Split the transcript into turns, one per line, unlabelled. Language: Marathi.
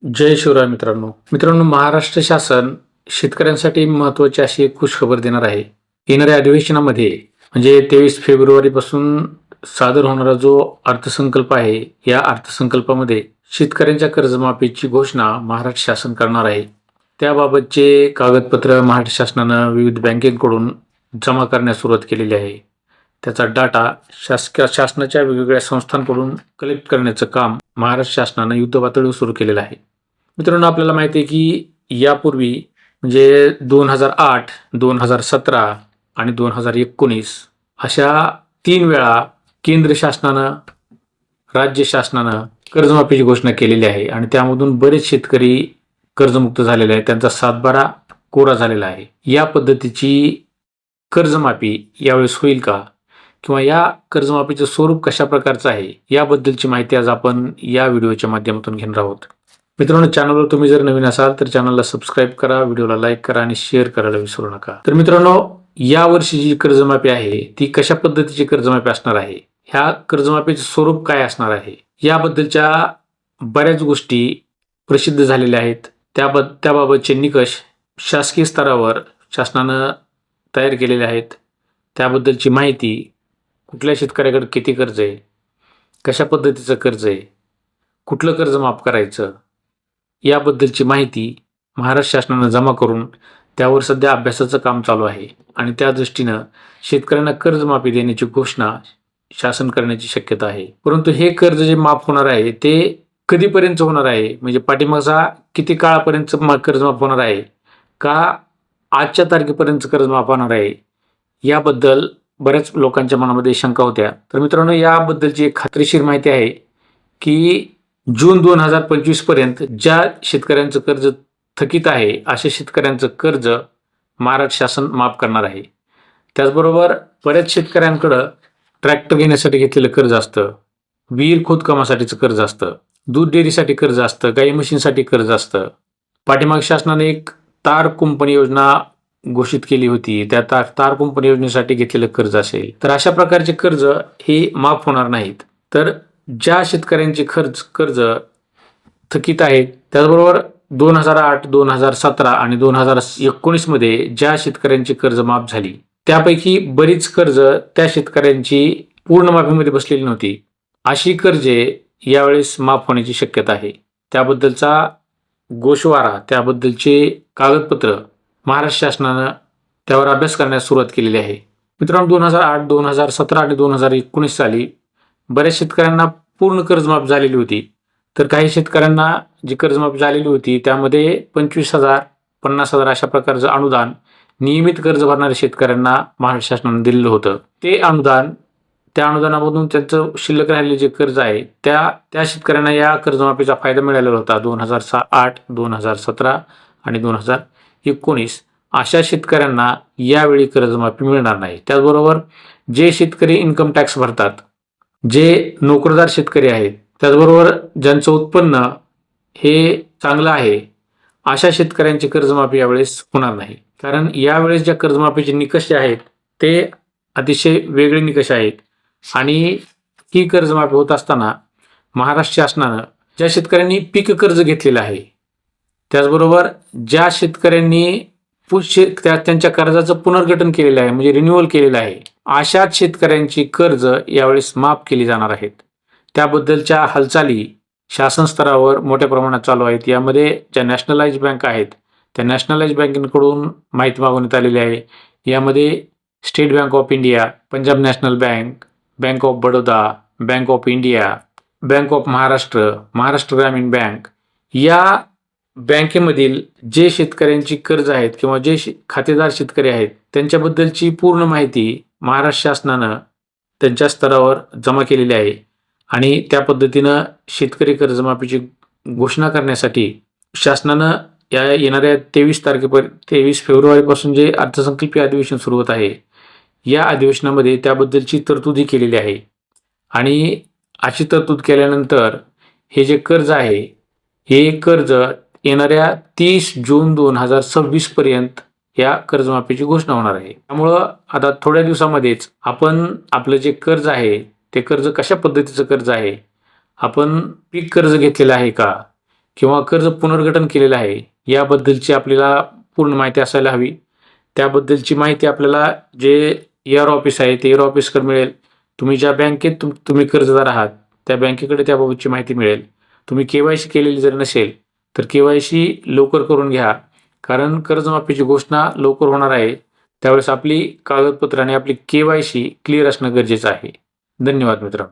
जय शिवराय मित्रांनो, महाराष्ट्र शासन शेतकऱ्यांसाठी महत्त्वाची अशी एक खुशखबर देणार आहे. येणाऱ्या अधिवेशनामध्ये म्हणजे 23 फेब्रुवारीपासून सादर होणारा जो अर्थसंकल्प आहे, या अर्थसंकल्पामध्ये शेतकऱ्यांच्या कर्जमाफीची घोषणा महाराष्ट्र शासन करणार आहे. त्याबाबतचे कागदपत्र महाराष्ट्र शासनानं विविध बँकेकडून जमा करण्यास सुरुवात केलेली आहे. त्याचा डाटा शासनाच्या वेगवेगळ्या संस्थांकडून कलेक्ट करण्याचं काम महाराष्ट्र शासनानं युद्धपातळीवर सुरू केलेलं आहे. मित्रांनो, आपल्याला माहिती आहे की यापूर्वी म्हणजे 2008, 2017 आणि 2019 अशा 3 वेळा केंद्र शासनानं, राज्य शासनानं कर्जमाफीची घोषणा केलेली आहे आणि त्यामधून बरेच शेतकरी कर्जमुक्त झालेले आहेत. त्यांचा 7/12 कोरा झालेला आहे. या पद्धतीची कर्जमाफी यावेळेस होईल का? किंवा या कर्जमाफीचं स्वरूप कशा प्रकारचं आहे, याबद्दलची माहिती आज आपण या व्हिडिओच्या माध्यमातून घेणार आहोत. मित्रांनो, चॅनलवर तुम्ही जर नवीन असाल तर चॅनलला सबस्क्राईब करा, व्हिडिओला लाईक करा आणि शेअर करायला विसरू नका. तर मित्रांनो, या वर्षी जी कर्जमाफी आहे ती कशा पद्धतीची कर्जमाफी असणार आहे, ह्या कर्जमाफीचे स्वरूप काय असणार आहे, याबद्दलच्या बऱ्याच गोष्टी प्रसिद्ध झालेल्या आहेत. त्याबाबतचे निकष शासकीय स्तरावर शासनानं तयार केलेले आहेत. त्याबद्दलची माहिती, कुठल्या शेतकऱ्याकडे किती कर्ज आहे, कशा पद्धतीचं कर्ज आहे, कुठलं कर्ज माफ करायचं, याबद्दलची माहिती महाराष्ट्र शासनानं जमा करून त्यावर सध्या अभ्यासाचं काम चालू आहे आणि त्या दृष्टीनं शेतकऱ्यांना कर्जमाफी देण्याची घोषणा शासन करण्याची शक्यता आहे. परंतु हे कर्ज जे माफ होणार आहे ते कधीपर्यंत होणार आहे, म्हणजे पाठीमागचा किती काळापर्यंत कर्ज माफ होणार आहे का आजच्या तारखेपर्यंत कर्ज माफ होणार आहे, याबद्दल बऱ्याच लोकांच्या मनामध्ये शंका होत्या. तर मित्रांनो, याबद्दलची एक खात्रीशीर माहिती आहे की जून 2025 पर्यंत ज्या शेतकऱ्यांचं कर्ज थकीत आहे अशा शेतकऱ्यांचं कर्ज महाराष्ट्र शासन माफ करणार आहे. त्याचबरोबर बऱ्याच शेतकऱ्यांकडं ट्रॅक्टर घेण्यासाठी घेतलेलं कर्ज असतं, विहीर खोदकामासाठीचं कर्ज असतं, दूध डेअरीसाठी कर्ज असतं, गाई म्हशींसाठी कर्ज असतं. पाठीमाग शासनाने एक तार कुंपण योजना घोषित केली होती. त्या तार कुंपण योजनेसाठी घेतलेलं कर्ज असेल तर अशा प्रकारचे कर्ज हे माफ होणार नाहीत. तर ज्या शेतकऱ्यांचे कर्ज थकीत आहेत, त्याचबरोबर 2008, 2017 आणि 2019 मध्ये ज्या शेतकऱ्यांची कर्ज माफ झाली त्यापैकी बरीच कर्ज त्या शेतकऱ्यांची पूर्ण माफीमध्ये बसलेली नव्हती. अशी कर्जे यावेळेस माफ होण्याची शक्यता आहे. त्याबद्दलचा गोषवारा, त्याबद्दलचे कागदपत्र महाराष्ट्र शासनानं त्यावर अभ्यास करण्यास सुरुवात केलेली आहे. मित्रांनो, 2008, 2017 आणि 2019 साली बऱ्याच शेतकऱ्यांना पूर्ण कर्जमाफ झालेली होती. तर काही शेतकऱ्यांना जी कर्जमाफ झालेली होती त्यामध्ये 25,000, 50,000 अशा प्रकारचं अनुदान नियमित कर्ज भरणाऱ्या शेतकऱ्यांना महाराष्ट्र शासनानं दिलेलं होतं. त्या अनुदानामधून त्यांचं शिल्लक राहिलेले जे कर्ज आहे त्या शेतकऱ्यांना या कर्जमाफीचा फायदा मिळालेला होता. 2008, 2017 आणि 2019 अशा शेतकऱ्यांना यावेळी कर्जमाफी मिळणार नाही. त्याचबरोबर जे शेतकरी इन्कम टॅक्स भरतात, जे नोकरदार शेतकरी आहेत, त्याचबरोबर ज्यांचं उत्पन्न हे चांगलं आहे, अशा शेतकऱ्यांची कर्जमाफी यावेळेस होणार नाही. कारण यावेळेस ज्या कर्जमाफीचे निकष आहेत ते अतिशय वेगळे निकष आहेत आणि ही कर्जमाफी होत असताना महाराष्ट्र शासनानं ज्या शेतकऱ्यांनी पीक कर्ज घेतलेलं आहे, त्याचबरोबर ज्या शेतकऱ्यांनी त्यांच्या कर्जाचं पुनर्गठन केलेलं आहे म्हणजे रिन्युअल केलेलं आहे, अशाच शेतकऱ्यांची कर्ज यावेळेस माफ केली जाणार आहेत. त्याबद्दलच्या हालचाली शासन स्तरावर मोठ्या प्रमाणात चालू आहेत. यामध्ये ज्या नॅशनलाइज बँक आहेत त्या नॅशनलाइज बँकेकडून माहिती मागवण्यात आलेली आहे. यामध्ये state bank of India, Punjab national bank, bank of Baroda, bank of India, bank of Maharashtra, Maharashtra ग्रामीण बँक, या बँकेमधील जे शेतकऱ्यांची कर्ज आहेत किंवा जे खातेदार शेतकरी आहेत त्यांच्याबद्दलची पूर्ण माहिती महाराष्ट्र शासनानं त्यांच्या स्तरावर जमा केलेली आहे आणि त्या पद्धतीनं शेतकरी कर्जमाफीची घोषणा करण्यासाठी शासनानं येणाऱ्या 23 फेब्रुवारीपासून जे अर्थसंकल्पीय अधिवेशन सुरू होत आहे, या अधिवेशनामध्ये त्याबद्दलची तरतुदी केलेली आहे. आणि अशी तरतूद केल्यानंतर हे जे कर्ज आहे हे कर्ज येणाऱ्या 30 जून 2026 पर्यंत या कर्जमाफीची घोषणा होणार आहे. त्यामुळं आता थोड्या दिवसामध्येच आपण आपलं जे कर्ज आहे ते कर्ज कशा पद्धतीचं कर्ज आहे, आपण पीक कर्ज घेतलेलं आहे का किंवा कर्ज पुनर्गठन केलेलं आहे याबद्दलची आपल्याला पूर्ण माहिती असायला हवी. त्याबद्दलची माहिती आपल्याला जे ER ऑफिस आहे ते ER ऑफिसकडे मिळेल. तुम्ही ज्या बँकेत तुम्ही कर्जदार आहात त्या बँकेकडे त्याबाबतची माहिती मिळेल. तुम्ही KYC केलेली जर नसेल तर KYC लवकर करून घ्या. कारण कर्जमाफीची घोषणा लवकर होणार आहे. त्यावेळेस आपली कागदपत्र आणि आपली KYC क्लिअर असणं गरजेचं आहे. धन्यवाद मित्रांनो.